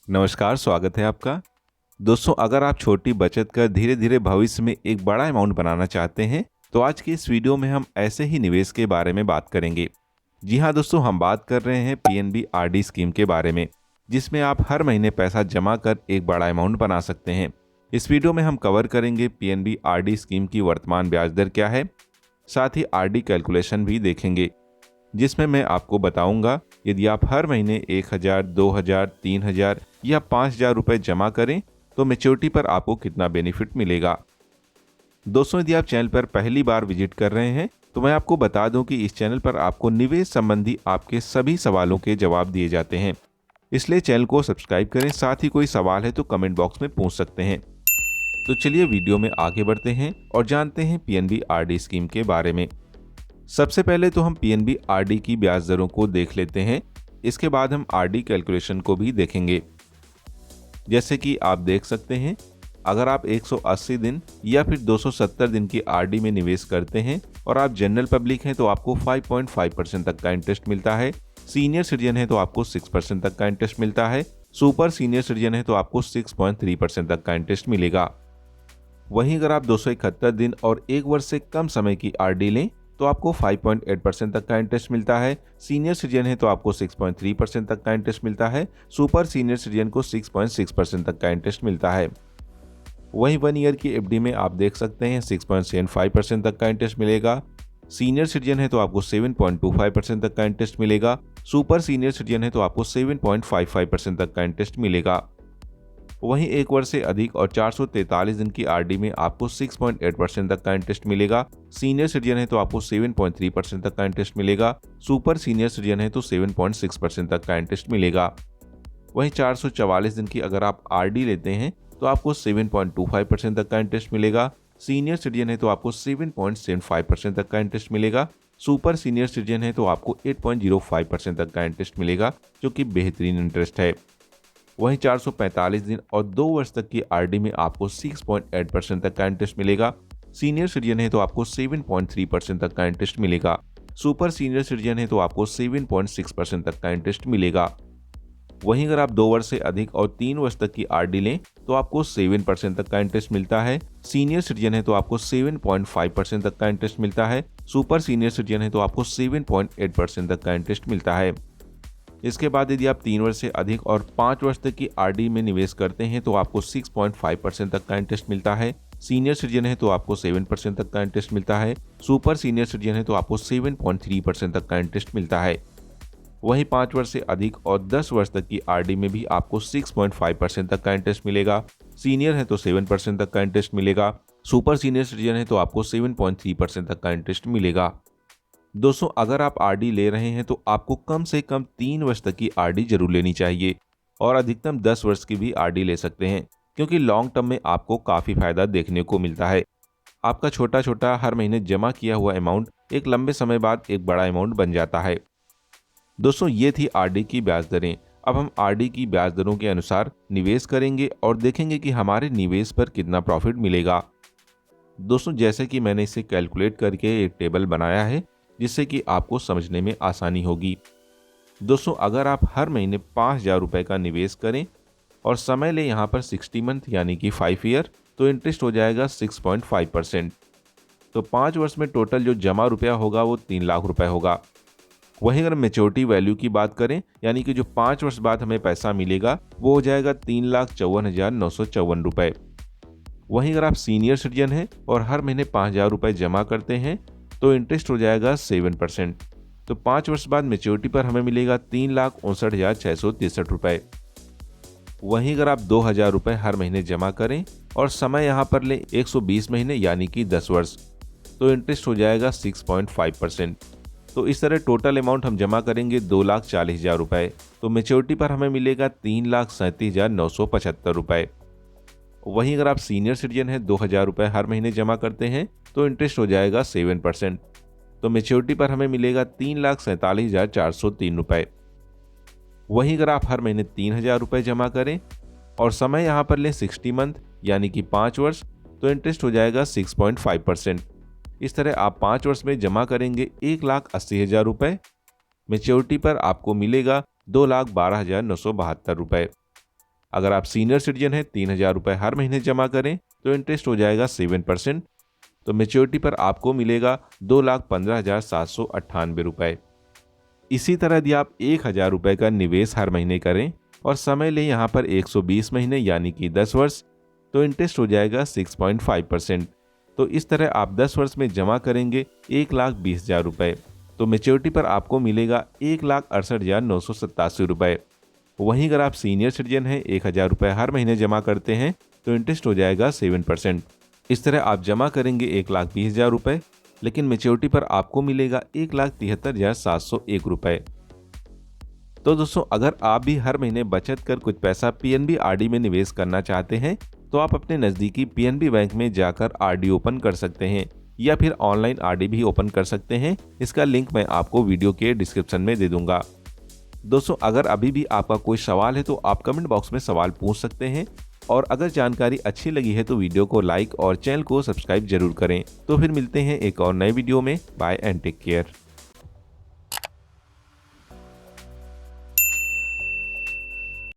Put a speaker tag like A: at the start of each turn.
A: नमस्कार, स्वागत है आपका। दोस्तों, अगर आप छोटी बचत कर धीरे धीरे भविष्य में एक बड़ा अमाउंट बनाना चाहते हैं तो आज की इस वीडियो में हम ऐसे ही निवेश के बारे में बात करेंगे। जी हाँ दोस्तों, हम बात कर रहे हैं पीएनबी आरडी स्कीम के बारे में, जिसमें आप हर महीने पैसा जमा कर एक बड़ा अमाउंट बना सकते हैं। इस वीडियो में हम कवर करेंगे पीएनबी आरडी स्कीम की वर्तमान ब्याज दर क्या है, साथ ही आरडी कैलकुलेशन भी देखेंगे, जिसमें मैं आपको बताऊंगा यदि आप हर महीने 1000, 2000, 3000 या 5000 रुपये जमा करें तो मैच्योरिटी पर आपको कितना बेनिफिट मिलेगा। दोस्तों, यदि आप चैनल पर पहली बार विजिट कर रहे हैं तो मैं आपको बता दूं कि इस चैनल पर आपको निवेश संबंधी आपके सभी सवालों के जवाब दिए जाते हैं, इसलिए चैनल को सब्सक्राइब करें। साथ ही कोई सवाल है तो कमेंट बॉक्स में पूछ सकते हैं। तो चलिए वीडियो में आगे बढ़ते हैं और जानते हैं पीएनबी आरडी स्कीम के बारे में। सबसे पहले तो हम पीएनबी आरडी की ब्याज दरों को देख लेते हैं, इसके बाद हम आरडी कैलकुलेशन को भी देखेंगे। जैसे कि आप देख सकते हैं, अगर आप 180 दिन या फिर 270 दिन की आरडी में निवेश करते हैं और आप जनरल पब्लिक हैं तो आपको 5.5% तक का इंटरेस्ट मिलता है। सीनियर सिटीजन है तो आपको 6% तक का इंटरेस्ट मिलता है। सुपर सीनियर सिटीजन है तो आपको 6.3% तक का इंटरेस्ट मिलेगा। वहीं अगर आप 271 दिन और 1 वर्ष से कम समय की आरडी लें तो आपको 5.8% तक का इंटरेस्ट मिलता है। सीनियर सिटीजन है तो आपको 6.3% तक का इंटरेस्ट मिलता है। सुपर सीनियर सिटीजन को 6.6% तक का इंटरेस्ट मिलता है। वहीं 1 ईयर की एफडी में आप देख सकते हैं 6.75% तक का इंटरेस्ट मिलेगा। सीनियर सिटीजन है तो आपको 7.25% तक का इंटरेस्ट मिलेगा। सुपर सीनियर सिटीजन है तो आपको 7.55% तक का इंटरेस्ट मिलेगा। वहीं 1 वर्ष से अधिक और 443 दिन की आरडी में आपको 6.8% तक का इंटरेस्ट मिलेगा। सीनियर सिटीजन है तो आपको 7.3% तक का इंटरेस्ट मिलेगा। सुपर सीनियर सिटीजन है तो 7.6% तक का इंटरेस्ट मिलेगा। वहीं 444 दिन की अगर आप आरडी लेते हैं तो आपको 7.25% तक का इंटरेस्ट मिलेगा। सीनियर सिटीजन है तो आपको 7.75% तक का इंटरेस्ट मिलेगा। सुपर सीनियर सिटीजन है तो आपको 8.05% तक का इंटरेस्ट मिलेगा, जो कि बेहतरीन इंटरेस्ट है। वहीं 445 दिन और 2 वर्ष तक की आरडी में आपको 6.8% तक का इंटरेस्ट मिलेगा। सीनियर सिटीजन है तो आपको 7.3% तक का इंटरेस्ट मिलेगा। सुपर सीनियर सिटीजन है तो आपको 7.6% तक का इंटरेस्ट मिलेगा। वहीं अगर आप 2 वर्ष से अधिक और 3 वर्ष तक की आरडी लें तो आपको 7% तक का इंटरेस्ट मिलता है। सीनियर सिटीजन है तो आपको 7.5% तक का इंटरेस्ट मिलता है। सुपर सीनियर सिटीजन है तो आपको 7.8% तक का इंटरेस्ट मिलता है। इसके बाद यदि आप 3 वर्ष से अधिक और 5 वर्ष तक की आरडी में निवेश करते हैं तो आपको 6.5% तक का इंटरेस्ट मिलता है। सीनियर सिटीजन है तो आपको 7% तक का इंटरेस्ट मिलता है। सुपर सीनियर सिटीजन है तो आपको 7.3% तक का इंटरेस्ट मिलता है। वहीं 5 वर्ष से अधिक और 10 वर्ष तक की आरडी में भी आपको 6.5% तक का इंटरेस्ट मिलेगा। सीनियर है तो 7% तक का इंटरेस्ट मिलेगा। सुपर सीनियर सिटीजन है तो आपको 7.3% तक का इंटरेस्ट मिलेगा। दोस्तों, अगर आप आरडी ले रहे हैं तो आपको कम से कम 3 वर्ष तक की आरडी जरूर लेनी चाहिए और अधिकतम 10 वर्ष की भी आरडी ले सकते हैं, क्योंकि लॉन्ग टर्म में आपको काफ़ी फायदा देखने को मिलता है। आपका छोटा छोटा हर महीने जमा किया हुआ अमाउंट एक लंबे समय बाद एक बड़ा अमाउंट बन जाता है। दोस्तों, ये थी आरडी की ब्याज दरें। अब हम आरडी की ब्याज दरों के अनुसार निवेश करेंगे और देखेंगे कि हमारे निवेश पर कितना प्रॉफिट मिलेगा। दोस्तों, जैसे कि मैंने इसे कैलकुलेट करके एक टेबल बनाया है जिससे कि आपको समझने में आसानी होगी। दोस्तों, अगर आप हर महीने 5000 रुपये का निवेश करें और समय ले यहाँ पर 60 मंथ यानी कि 5 ईयर, तो इंटरेस्ट हो जाएगा 6.5%। तो 5 वर्ष में टोटल जो जमा रुपया होगा वो 3 लाख रुपए होगा। वहीं अगर मेच्योरिटी वैल्यू की बात करें, यानी कि जो 5 वर्ष बाद हमें पैसा मिलेगा, वो हो जाएगा 3,54,954 रुपये। वहीं अगर आप सीनियर सिटीजन हैं और हर महीने 5000 रुपये जमा करते हैं तो इंटरेस्ट हो जाएगा 7%। तो 5 वर्ष बाद मेच्योरिटी पर हमें मिलेगा 3,59,663 रुपये। वहीं अगर आप 2000 रुपये हर महीने जमा करें और समय यहाँ पर लें 120 महीने यानी कि 10 वर्ष, तो इंटरेस्ट हो जाएगा 6.5%। तो इस तरह टोटल अमाउंट हम जमा करेंगे 2,40,000 रुपये, तो मेच्योरिटी पर हमें मिलेगा 3,37,975 रुपये। वहीं अगर आप सीनियर सिटीजन हैं, 2000 रुपये हर महीने जमा करते हैं तो इंटरेस्ट हो जाएगा 7%। तो मेच्योरिटी पर हमें मिलेगा 3,47,403 रुपये। वहीं अगर आप हर महीने 3000 रुपये जमा करें और समय यहाँ पर लें 60 मंथ यानी कि 5 वर्ष, तो इंटरेस्ट हो जाएगा 6.5%। इस तरह आप 5 वर्ष में जमा करेंगे 1,80,000 रुपये। मेच्योरिटी पर आपको मिलेगा 2,12,972 रुपये। अगर आप सीनियर सिटीजन हैं 3,000 रुपये हर महीने जमा करें तो इंटरेस्ट हो जाएगा 7%। तो मेच्योरिटी पर आपको मिलेगा 2,15,798 रुपये। इसी तरह यदि आप 1,000 रुपये का निवेश हर महीने करें और समय लें यहाँ पर 120 महीने यानी कि 10 वर्ष, तो इंटरेस्ट हो जाएगा 6.5%। तो इस तरह आप 10 वर्ष में जमा करेंगे 1,20,000 रुपये, तो मेच्योरिटी पर आपको मिलेगा 1,68,987 रुपये। वहीं अगर आप सीनियर सिटीजन हैं 1,000 रुपये हर महीने जमा करते हैं तो इंटरेस्ट हो जाएगा 7%। इस तरह आप जमा करेंगे 1,20,000 रुपये, लेकिन मेच्योरिटी पर आपको मिलेगा 1,73,701 रुपये। तो दोस्तों, अगर आप भी हर महीने बचत कर कुछ पैसा पीएनबी आरडी में निवेश करना चाहते हैं तो आप अपने नज़दीकी पीएनबी बैंक में जाकर आरडी ओपन कर सकते हैं या फिर ऑनलाइन आरडी भी ओपन कर सकते हैं। इसका लिंक मैं आपको वीडियो के डिस्क्रिप्शन में दे दूंगा। दोस्तों, अगर अभी भी आपका कोई सवाल है तो आप कमेंट बॉक्स में सवाल पूछ सकते हैं, और अगर जानकारी अच्छी लगी है तो वीडियो को लाइक और चैनल को सब्सक्राइब जरूर करें। तो फिर मिलते हैं एक और नए वीडियो में। Bye and take care.